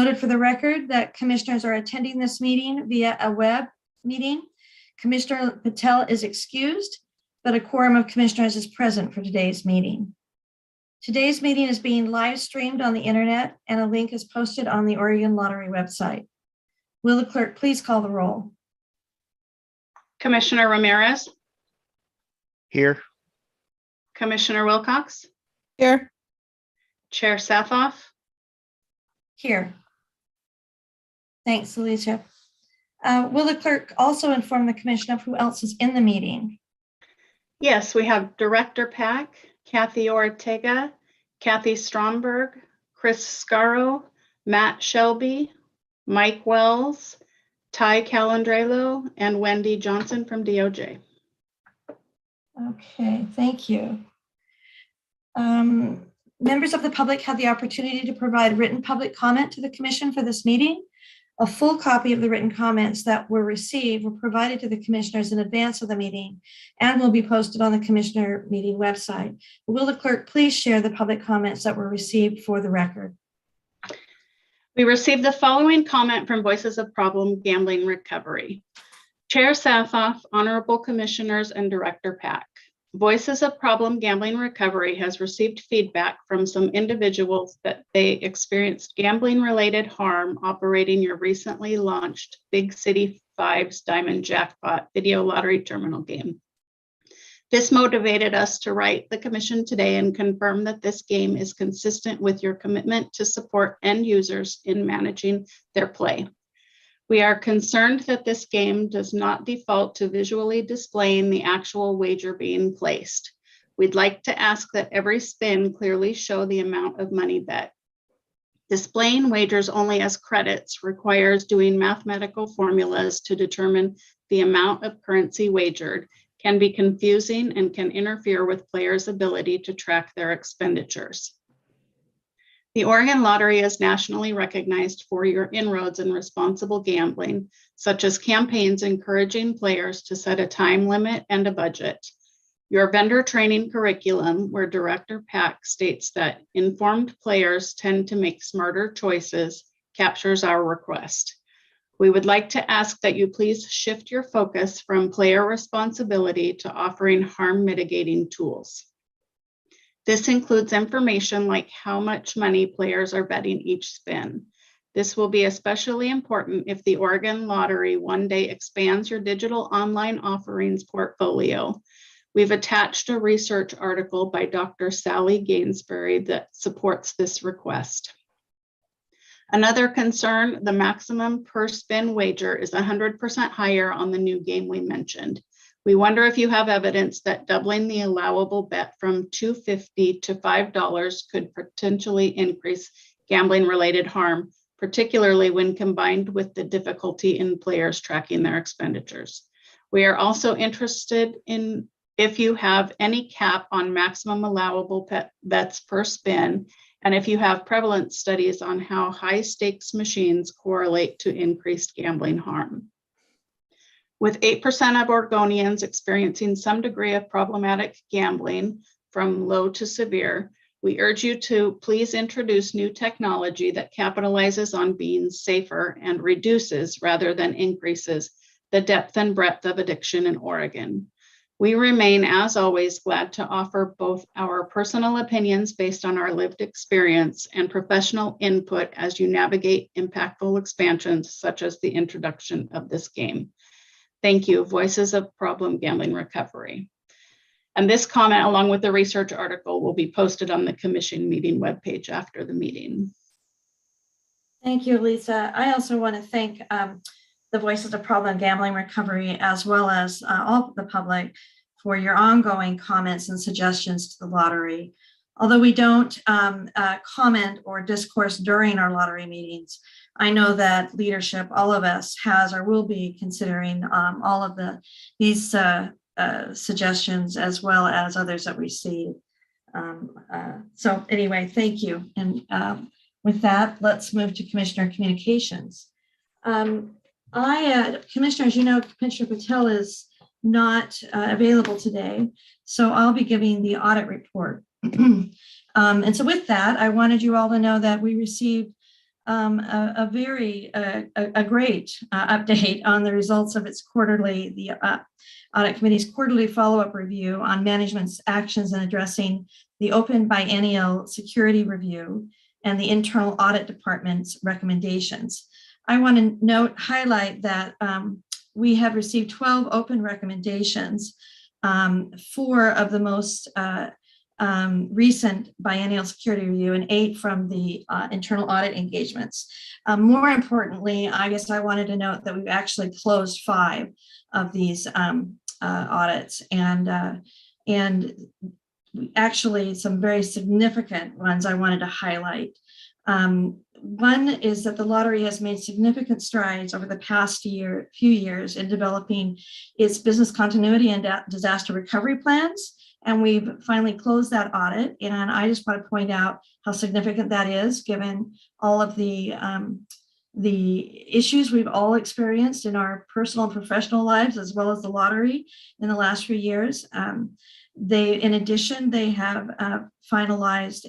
noted for the record that commissioners are attending this meeting via a web meeting. Commissioner Patel is excused, but a quorum of commissioners is present for today's meeting. Today's meeting is being live streamed on the internet, and a link is posted on the Oregon Lottery website. Will the clerk please call the roll? Commissioner Ramirez. Here. Commissioner Wilcox. Here. Chair Sathoff. Here. Thanks, Alicia. Will the clerk also inform the commission of who else is in the meeting? Yes, we have Director Pack, Kathy Ortega, Kathy Stromberg, Chris Scarro, Matt Shelby, Mike Wells, Ty Calandrello, and Wendy Johnson from DOJ. Okay, thank you. Members of the public had the opportunity to provide written public comment to the commission for this meeting. A full copy of the written comments that were received were provided to the commissioners in advance of the meeting and will be posted on the commissioner meeting website. Will the clerk please share the public comments that were received for the record? We received the following comment from Voices of Problem Gambling Recovery. Chair Sathoff, Honorable Commissioners, and Director Pack. Voices of Problem Gambling Recovery has received feedback from some individuals that they experienced gambling-related harm operating your recently launched Big City 5's Diamond Jackpot video lottery terminal game. This motivated us to write the commission today and confirm that this game is consistent with your commitment to support end users in managing their play. We are concerned that this game does not default to visually displaying the actual wager being placed. We'd like to ask that every spin clearly show the amount of money bet. Displaying wagers only as credits requires doing mathematical formulas to determine the amount of currency wagered, can be confusing, and can interfere with players' ability to track their expenditures. The Oregon Lottery is nationally recognized for your inroads in responsible gambling, such as campaigns encouraging players to set a time limit and a budget. Your vendor training curriculum, where Director Pack states that informed players tend to make smarter choices, captures our request. We would like to ask that you please shift your focus from player responsibility to offering harm mitigating tools. This includes information like how much money players are betting each spin. This will be especially important if the Oregon Lottery one day expands your digital online offerings portfolio. We've attached a research article by Dr. Sally Gainsbury that supports this request. Another concern, the maximum per spin wager is 100% higher on the new game we mentioned. We wonder if you have evidence that doubling the allowable bet from $2.50 to $5 could potentially increase gambling-related harm, particularly when combined with the difficulty in players tracking their expenditures. We are also interested in if you have any cap on maximum allowable bets per spin, and if you have prevalence studies on how high-stakes machines correlate to increased gambling harm. With 8% of Oregonians experiencing some degree of problematic gambling from low to severe, we urge you to please introduce new technology that capitalizes on being safer and reduces rather than increases the depth and breadth of addiction in Oregon. We remain, as always, glad to offer both our personal opinions based on our lived experience and professional input as you navigate impactful expansions such as the introduction of this game. Thank you, Voices of Problem Gambling Recovery. And this comment, along with the research article, will be posted on the commission meeting webpage after the meeting. Thank you, Lisa. I also want to thank the Voices of Problem Gambling Recovery, as well as all the public, for your ongoing comments and suggestions to the lottery. Although we don't comment or discourse during our lottery meetings, I know that leadership, all of us, has or will be considering all of these suggestions, as well as others that we receive. So anyway, thank you. And with that, let's move to Commissioner Communications. Commissioners, you know, Commissioner Patel is not available today, so I'll be giving the audit report. And so with that, I wanted you all to know that we received a very great update on the results of its quarterly, the Audit Committee's quarterly follow-up review on management's actions in addressing the open biennial security review and the internal audit department's recommendations. I want to highlight that we have received 12 open recommendations, 4 of the most recent biennial security review and 8 from the internal audit engagements. More importantly, I guess I wanted to note that we've actually closed 5 of these audits, and actually some very significant ones I wanted to highlight. One is that the lottery has made significant strides over the past few years in developing its business continuity and disaster recovery plans. And we've finally closed that audit. And I just want to point out how significant that is, given all of the issues we've all experienced in our personal and professional lives, as well as the lottery in the last few years. In addition, they have finalized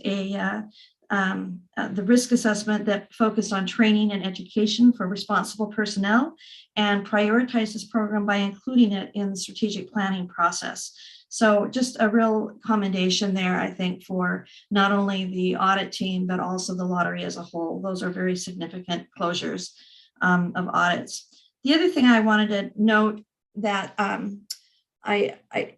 the risk assessment that focused on training and education for responsible personnel, and prioritized this program by including it in the strategic planning process. So just a real commendation there, I think, for not only the audit team, but also the lottery as a whole. Those are very significant closures of audits. The other thing I wanted to note that I'm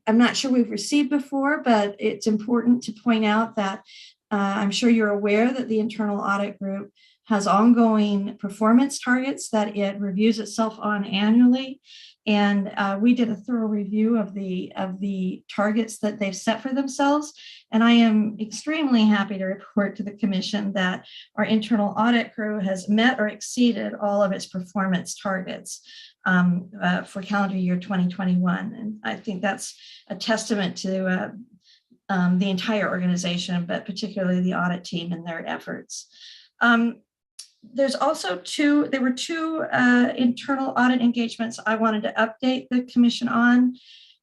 not sure we've received before, but it's important to point out that I'm sure you're aware that the internal audit group has ongoing performance targets that it reviews itself on annually. And we did a thorough review of the targets that they've set for themselves. And I am extremely happy to report to the Commission that our internal audit crew has met or exceeded all of its performance targets for calendar year 2021. And I think that's a testament to the entire organization, but particularly the audit team and their efforts. There's also there were 2 internal audit engagements I wanted to update the Commission on.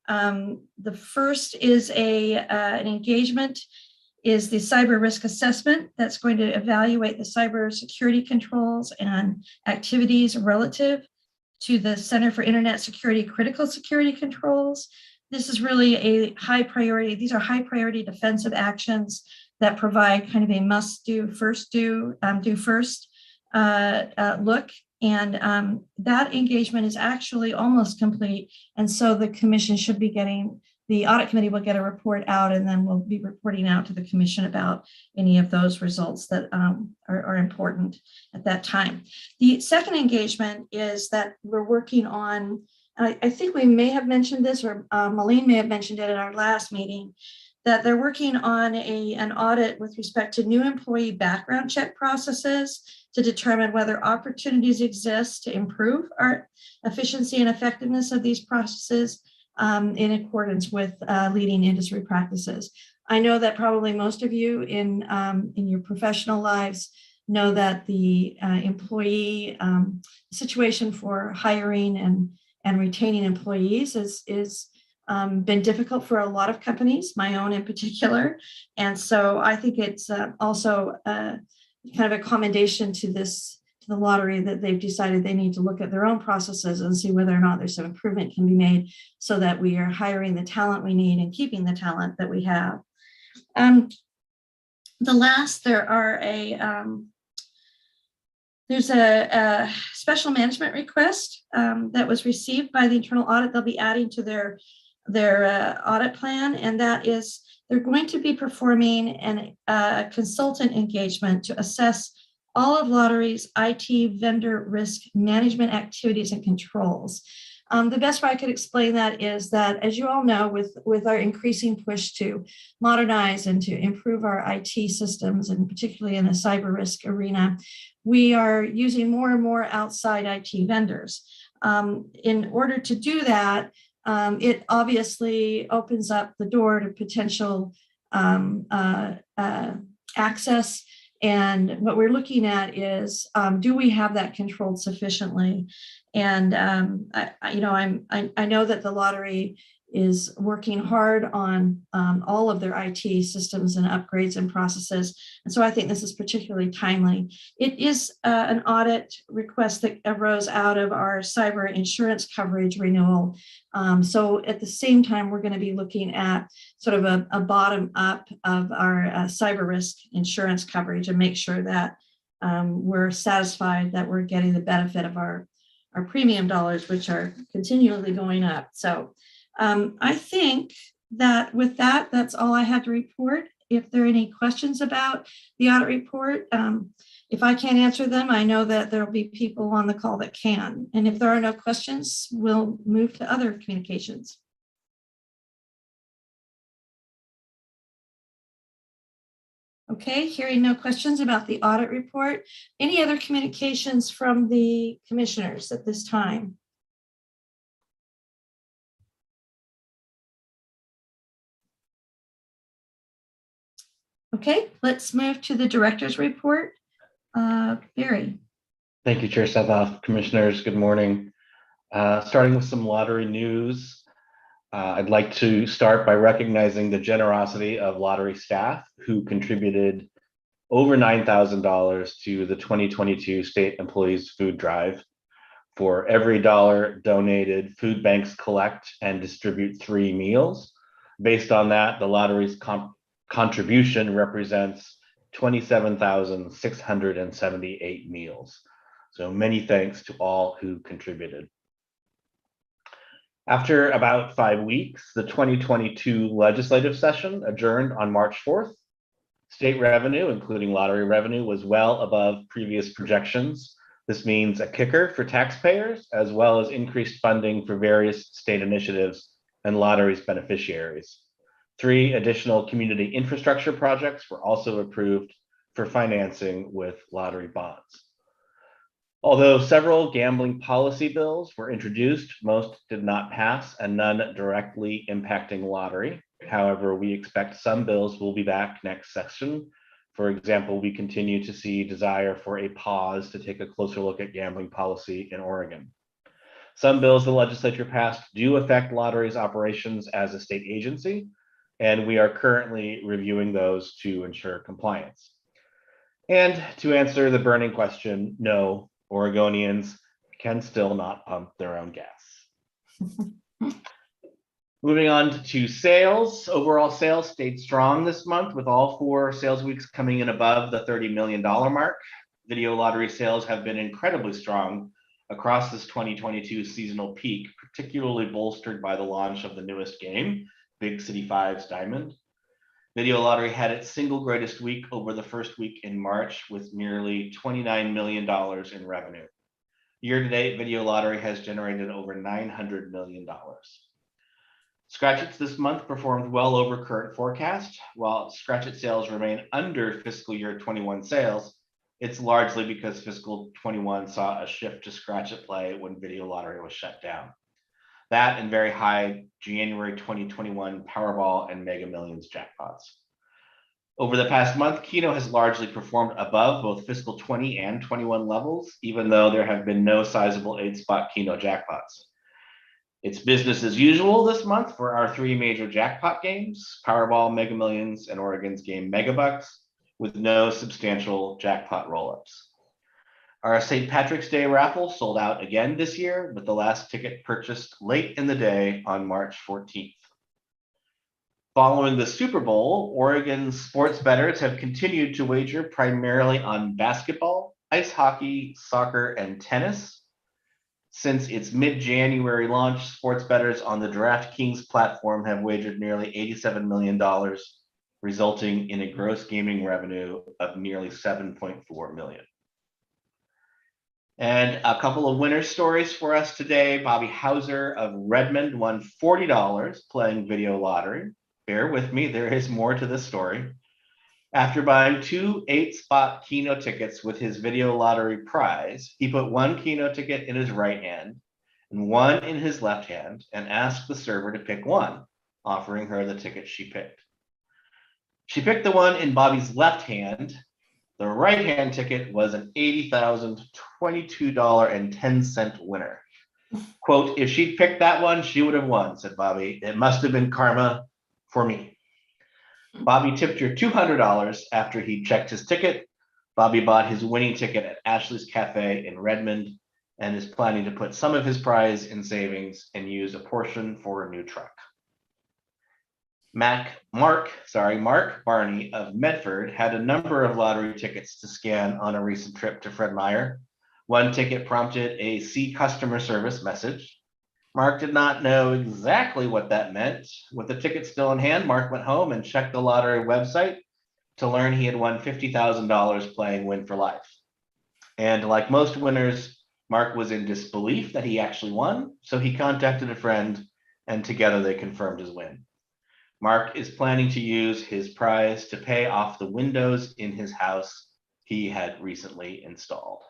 The first is an engagement is the cyber risk assessment that's going to evaluate the cyber security controls and activities relative to the Center for Internet Security Critical Security Controls. This is really a high priority. These are high priority defensive actions that provide kind of a must do first look. And that engagement is actually almost complete. And so the Commission should be the Audit Committee will get a report out, and then we'll be reporting out to the Commission about any of those results that are important at that time. The second engagement is that we're working on, I think we may have mentioned this, or Malene may have mentioned it at our last meeting, that they're working on an audit with respect to new employee background check processes to determine whether opportunities exist to improve our efficiency and effectiveness of these processes in accordance with leading industry practices. I know that probably most of you in your professional lives know that the employee situation for hiring and retaining employees is been difficult for a lot of companies, my own in particular. And so I think it's also kind of a commendation to the lottery that they've decided they need to look at their own processes and see whether or not there's some improvement can be made so that we are hiring the talent we need and keeping the talent that we have. There's a special management request that was received by the internal audit. They'll be adding to their audit plan, and that is they're going to be performing a consultant engagement to assess all of lottery's IT vendor risk management activities and controls. The best way I could explain that is that, as you all know, with our increasing push to modernize and to improve our IT systems, and particularly in the cyber risk arena, we are using more and more outside IT vendors. In order to do that, it obviously opens up the door to potential access. And what we're looking at is, do we have that controlled sufficiently? And I know that the lottery is working hard on all of their IT systems and upgrades and processes. And so I think this is particularly timely. It is an audit request that arose out of our cyber insurance coverage renewal. So at the same time, we're going to be looking at sort of a bottom up of our cyber risk insurance coverage and make sure that we're satisfied that we're getting the benefit of our premium dollars, which are continually going up. So I think that with that, that's all I had to report. If there are any questions about the audit report, if I can't answer them, I know that there'll be people on the call that can. And if there are no questions, we'll move to other communications. Okay, hearing no questions about the audit report. Any other communications from the commissioners at this time? Okay, let's move to the director's report. Barry. Thank you, Chair Savoff. Commissioners, good morning. Starting with some lottery news, I'd like to start by recognizing the generosity of lottery staff who contributed over $9,000 to the 2022 State Employees Food Drive. For every dollar donated, food banks collect and distribute 3 meals. Based on that, the lottery's contribution represents 27,678 meals. So many thanks to all who contributed. After about 5 weeks, the 2022 legislative session adjourned on March 4th. State revenue, including lottery revenue, was well above previous projections. This means a kicker for taxpayers, as well as increased funding for various state initiatives and lotteries beneficiaries. 3 additional community infrastructure projects were also approved for financing with lottery bonds. Although several gambling policy bills were introduced, most did not pass and none directly impacting lottery. However, we expect some bills will be back next session. For example, we continue to see desire for a pause to take a closer look at gambling policy in Oregon. Some bills the legislature passed do affect lottery's operations as a state agency, and we are currently reviewing those to ensure compliance. And to answer the burning question, no, Oregonians can still not pump their own gas. Moving on to sales. Overall sales stayed strong this month with all 4 sales weeks coming in above the $30 million mark. Video lottery sales have been incredibly strong across this 2022 seasonal peak, particularly bolstered by the launch of the newest game, Big City 5's Diamond. Video lottery had its single greatest week over the first week in March with nearly $29 million in revenue. Year-to-date, video lottery has generated over $900 million. Scratch-Its this month performed well over current forecast. While Scratch-It sales remain under fiscal year 21 sales, it's largely because fiscal 21 saw a shift to Scratch-It play when video lottery was shut down. That and very high January 2021 Powerball and Mega Millions jackpots. Over the past month, Keno has largely performed above both fiscal 20 and 21 levels, even though there have been no sizable 8-spot Keno jackpots. It's business as usual this month for our 3 major jackpot games, Powerball, Mega Millions, and Oregon's game Megabucks, with no substantial jackpot rollups. Our St. Patrick's Day raffle sold out again this year, with the last ticket purchased late in the day on March 14th. Following the Super Bowl, Oregon's sports bettors have continued to wager primarily on basketball, ice hockey, soccer, and tennis. Since its mid-January launch, sports bettors on the DraftKings platform have wagered nearly $87 million, resulting in a gross gaming revenue of nearly $7.4 million. And a couple of winner stories for us today. Bobby Hauser of Redmond won $40 playing video lottery. Bear with me, there is more to this story. After buying 2 8-spot Keno tickets with his video lottery prize, he put 1 Keno ticket in his right hand and 1 in his left hand and asked the server to pick one, offering her the ticket she picked. She picked the one in Bobby's left hand. The right hand ticket was an $80,022.10 winner. Quote, if she'd picked that one, she would have won, said Bobby. It must have been karma for me. Bobby tipped her $200 after he checked his ticket. Bobby bought his winning ticket at Ashley's Cafe in Redmond and is planning to put some of his prize in savings and use a portion for a new truck. Mark Barney of Medford had a number of lottery tickets to scan on a recent trip to Fred Meyer. One ticket prompted a "See customer service" message. Mark did not know exactly what that meant. With the ticket still in hand, Mark went home and checked the lottery website to learn he had won $50,000 playing Win for Life. And like most winners, Mark was in disbelief that he actually won, so he contacted a friend and together they confirmed his win. Mark is planning to use his prize to pay off the windows in his house he had recently installed.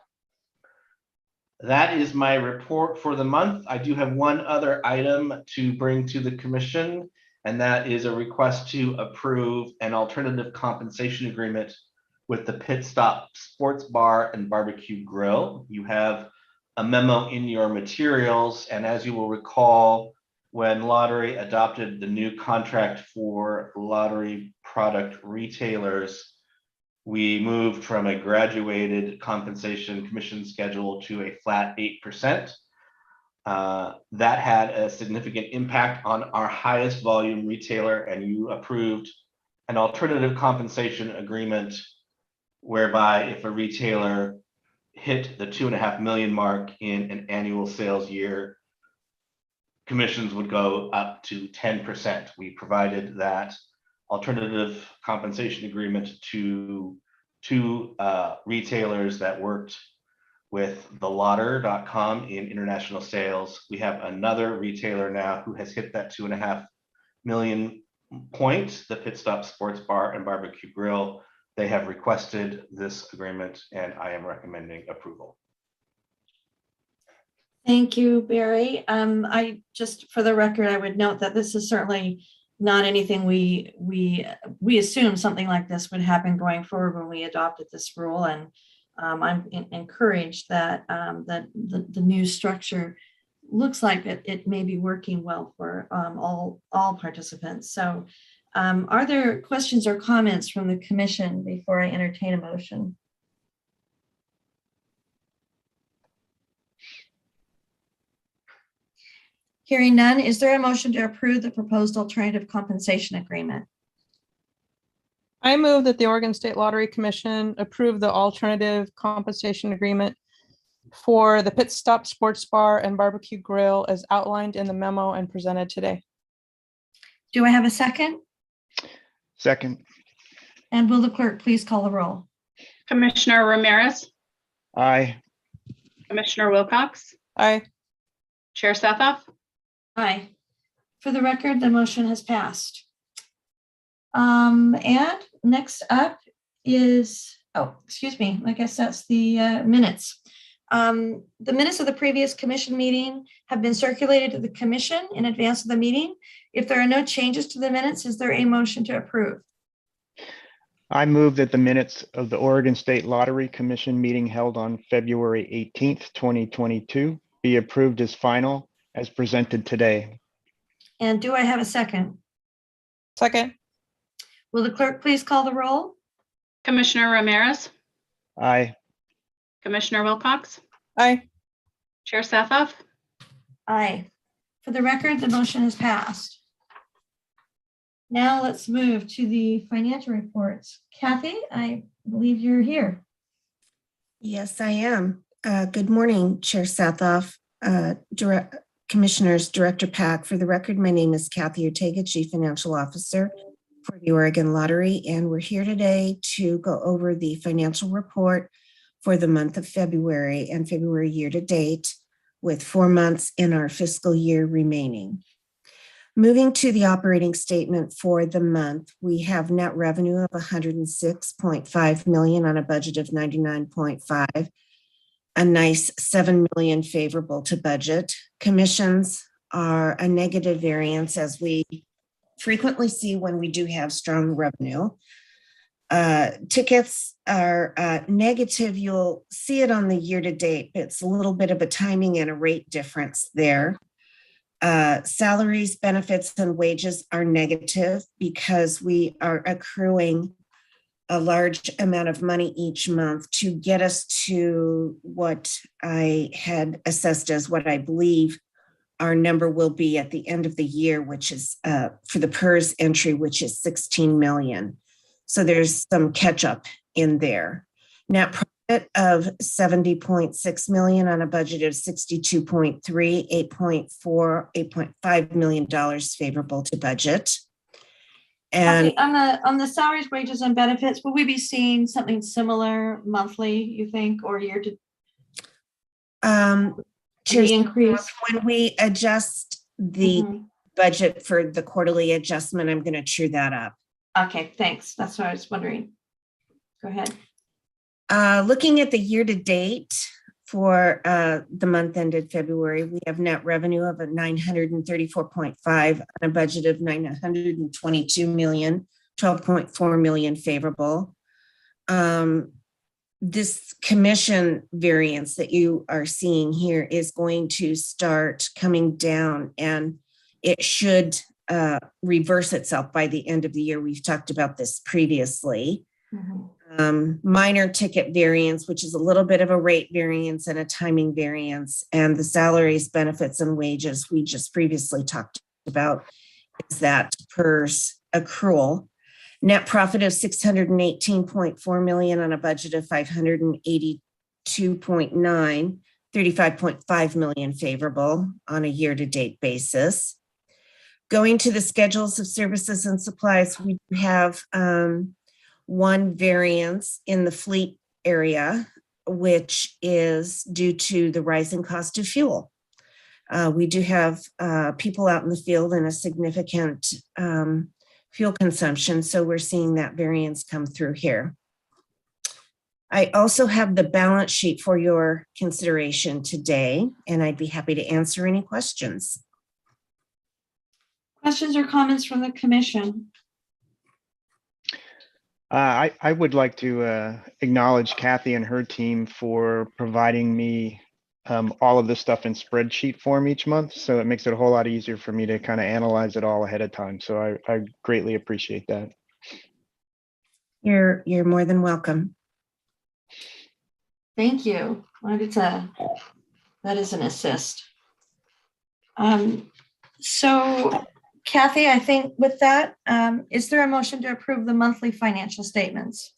That is my report for the month. I do have one other item to bring to the commission, and that is a request to approve an alternative compensation agreement with the Pit Stop Sports Bar and Barbecue Grill. You have a memo in your materials, and as you will recall, when Lottery adopted the new contract for lottery product retailers, we moved from a graduated compensation commission schedule to a flat 8%. That had a significant impact on our highest volume retailer, and you approved an alternative compensation agreement whereby if a retailer hit the 2.5 million mark in an annual sales year, commissions would go up to 10%. We provided that alternative compensation agreement to two retailers that worked with thelotter.com in international sales. We have another retailer now who has hit that 2.5 million point, the Pit Stop Sports Bar and Barbecue Grill. They have requested this agreement and I am recommending approval. Thank you, Barry. I just, for the record, I would note that this is certainly not anything we assume something like this would happen going forward when we adopted this rule, and I'm encouraged that the new structure looks like it may be working well for all participants. So, are there questions or comments from the commission before I entertain a motion? Hearing none, is there a motion to approve the proposed alternative compensation agreement? I move that the Oregon State Lottery Commission approve the alternative compensation agreement for the Pit Stop Sports Bar and Barbecue Grill as outlined in the memo and presented today. Do I have a second? Second. And will the clerk please call the roll? Commissioner Ramirez, Aye. Commissioner Wilcox, Aye. Chair Sathoff. Aye. For the record, the motion has passed. And next up is, oh, excuse me, I guess that's the minutes. The minutes of the previous commission meeting have been circulated to the commission in advance of the meeting. If there are no changes to the minutes, is there a motion to approve? I move that the minutes of the Oregon State Lottery Commission meeting held on February 18th, 2022 be approved as final as presented today. And do I have a second? Second. Will the clerk please call the roll? Commissioner Ramirez, Aye. Commissioner Wilcox, Aye. Chair Sathoff. Aye. For the record, the motion is passed. Now let's move to the financial reports. Kathy, I believe you're here. Yes, I am. Good morning, Chair Sathoff, Commissioners, Director Pack. For the record, my name is Kathy Ortega, Chief Financial Officer for the Oregon Lottery, and we're here today to go over the financial report for the month of February and February year to date, with 4 months in our fiscal year remaining. Moving to the operating statement for the month, we have net revenue of $106.5 million on a budget of $99.5, a nice $7 million favorable to budget. Commissions are a negative variance, as we frequently see when we do have strong revenue. Tickets are negative. You'll see it on the year-to-date. It's a little bit of a timing and a rate difference there. Salaries, benefits, and wages are negative because we are accruing a large amount of money each month to get us to what I had assessed as what I believe our number will be at the end of the year, which is for the PERS entry, which is 16 million. So there's some catch up in there. Net profit of 70.6 million on a budget of 62.3, 8.4, $8.5 million favorable to budget. And Okay, on the salaries, wages, and benefits, will we be seeing something similar monthly, you think, or year to the increase? when we adjust the budget for the quarterly adjustment, I'm going to true that up. Okay, thanks. That's what I was wondering. Go ahead. Looking at the year to date for the month ended February, we have net revenue of 934.5 on a budget of 922 million, 12.4 million favorable. This commission variance that you are seeing here is going to start coming down, and it should reverse itself by the end of the year. We've talked about this previously. Minor ticket variance, which is a little bit of a rate variance and a timing variance, and the salaries, benefits, and wages we just previously talked about is that PERS accrual. Net profit of 618.4 million on a budget of 582.9, 35.5 million favorable on a year-to-date basis. Going to the schedules of services and supplies, we have one variance in the fleet area, which is due to the rising cost of fuel. We do have people out in the field and a significant fuel consumption, so we're seeing that variance come through here. I also have the balance sheet for your consideration today, and I'd be happy to answer any questions. Questions or comments from the commission? I would like to acknowledge Kathy and her team for providing me all of this stuff in spreadsheet form each month. So it makes it a whole lot easier for me to kind of analyze it all ahead of time. So I greatly appreciate that. You're more than welcome. Thank you. That is an assist. So Kathy, I think with that, is there a motion to approve the monthly financial statements?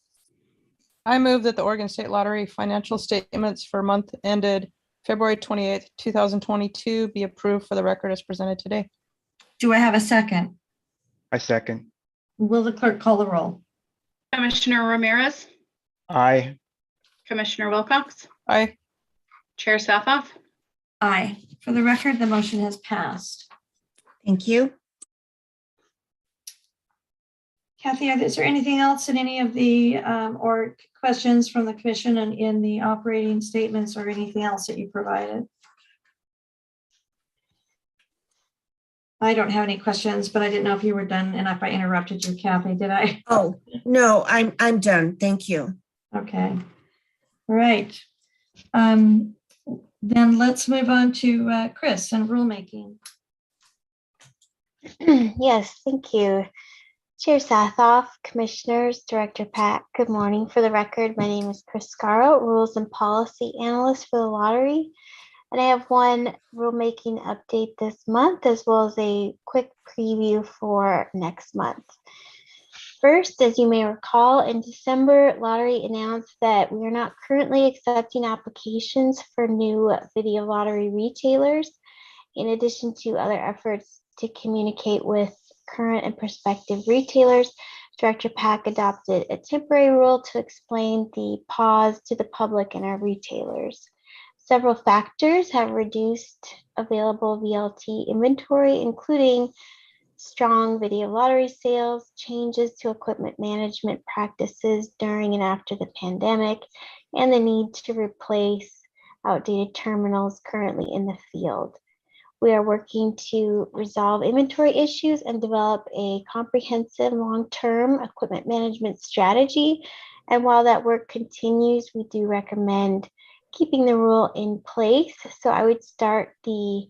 I move that the Oregon State Lottery financial statements for month ended February 28th, 2022 be approved for the record as presented today. Do I have a second? I second. Will the clerk call the roll? Commissioner Ramirez, Aye. Commissioner Wilcox, Aye. Chair Safoff. Aye. For the record, the motion has passed. Thank you. Kathy, is there anything else in any of the or questions from the commission and in the operating statements or anything else that you provided? I don't have any questions, but I didn't know if you were done and if I interrupted you, Kathy, did I? Oh, no, I'm done. Thank you. Okay. All right. Then let's move on to Chris and rulemaking. Yes, thank you. Chair Sathoff, Commissioners, Director Pat, good morning. For the record, my name is Chris Scaro, Rules and Policy Analyst for the Lottery. And I have one rulemaking update this month, as well as a quick preview for next month. First, as you may recall, in December, Lottery announced that we are not currently accepting applications for new video lottery retailers, in addition to other efforts to communicate with current and prospective retailers. Director Pack adopted a temporary rule to explain the pause to the public and our retailers. Several factors have reduced available VLT inventory, including strong video lottery sales, changes to equipment management practices during and after the pandemic, and the need to replace outdated terminals currently in the field. We are working to resolve inventory issues and develop a comprehensive long-term equipment management strategy. And while that work continues, we do recommend keeping the rule in place. So I would start the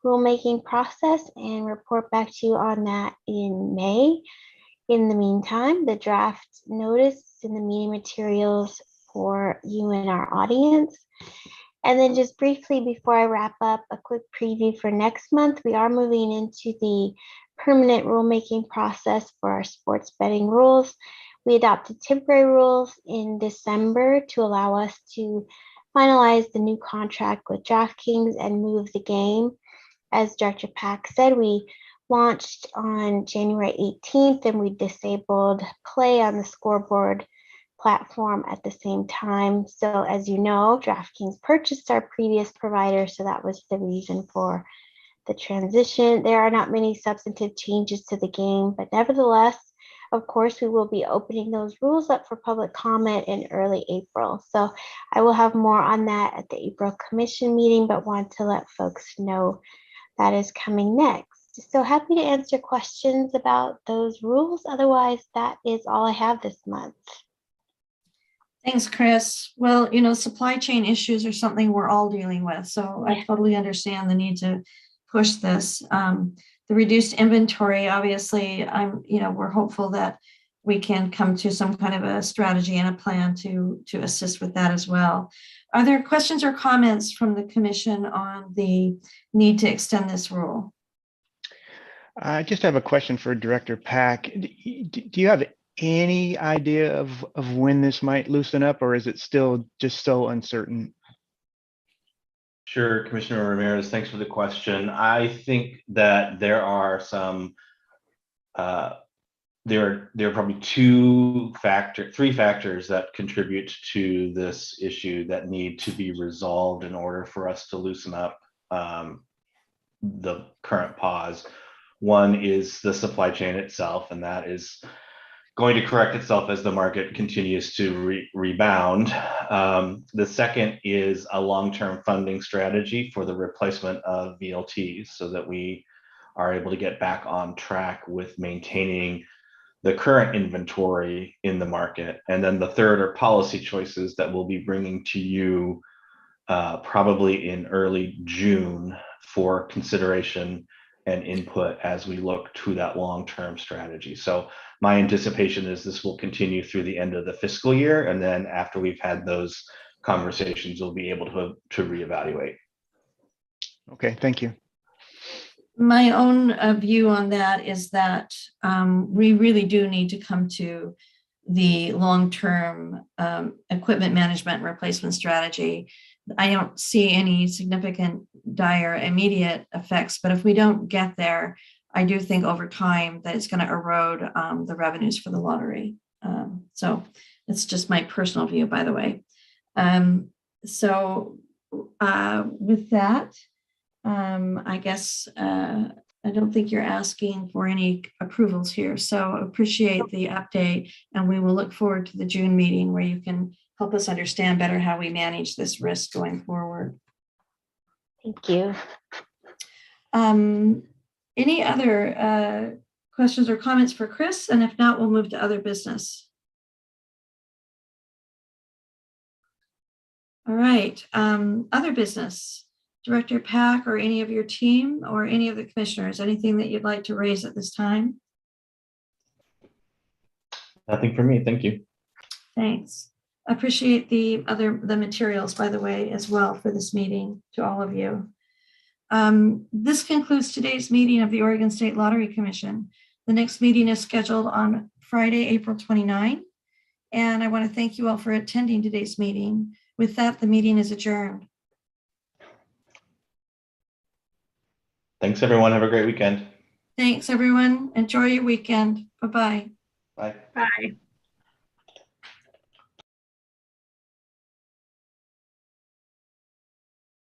rulemaking process and report back to you on that in May. In the meantime, the draft notice in the meeting materials for you and our audience. And then just briefly before I wrap up, a quick preview for next month. We are moving into the permanent rulemaking process for our sports betting rules. We adopted temporary rules in December to allow us to finalize the new contract with DraftKings and move the game. As Director Pack said, we launched on January 18th and we disabled play on the scoreboard platform at the same time. So as you know, DraftKings purchased our previous provider, so that was the reason for the transition. There are not many substantive changes to the game, but nevertheless, of course, we will be opening those rules up for public comment in early April. So I will have more on that at the April Commission meeting, but want to let folks know that is coming next. So happy to answer questions about those rules. Otherwise, that is all I have this month. Thanks, Chris. Well, supply chain issues are something we're all dealing with. So I totally understand the need to push this. The reduced inventory, obviously, we're hopeful that we can come to some kind of a strategy and a plan to assist with that as well. Are there questions or comments from the commission on the need to extend this rule? I just have a question for Director Pack. Do you have any idea of when this might loosen up, or is it still just so uncertain? Sure, Commissioner Ramirez, thanks for the question. I think that there are some, there are probably three factors that contribute to this issue that need to be resolved in order for us to loosen up the current pause. One is the supply chain itself, and that is going to correct itself as the market continues to rebound. The second is a long-term funding strategy for the replacement of VLTs so that we are able to get back on track with maintaining the current inventory in the market. And then the third are policy choices that we'll be bringing to you probably in early June for consideration and input as we look to that long-term strategy. So my anticipation is this will continue through the end of the fiscal year. And then after we've had those conversations, we'll be able to reevaluate. Okay, thank you. My own view on that is that we really do need to come to the long-term equipment management and replacement strategy. I don't see any significant dire immediate effects, but if we don't get there, I do think over time that it's going to erode the revenues for the lottery. So it's just my personal view, by the way. With that, I guess I don't think you're asking for any approvals here. So appreciate the update, and we will look forward to the June meeting where you can help us understand better how we manage this risk going forward. Thank you. Any other questions or comments for Chris? And if not, we'll move to other business. All right, other business. Director Pack or any of your team or any of the commissioners, anything that you'd like to raise at this time? Nothing for me, thank you. Thanks. I appreciate the materials, by the way, as well for this meeting to all of you. This concludes today's meeting of the Oregon State Lottery Commission. The next meeting is scheduled on Friday, April 29. And I want to thank you all for attending today's meeting. With that, the meeting is adjourned. Thanks, everyone. Have a great weekend. Thanks, everyone. Enjoy your weekend. Bye-bye. Bye. Bye.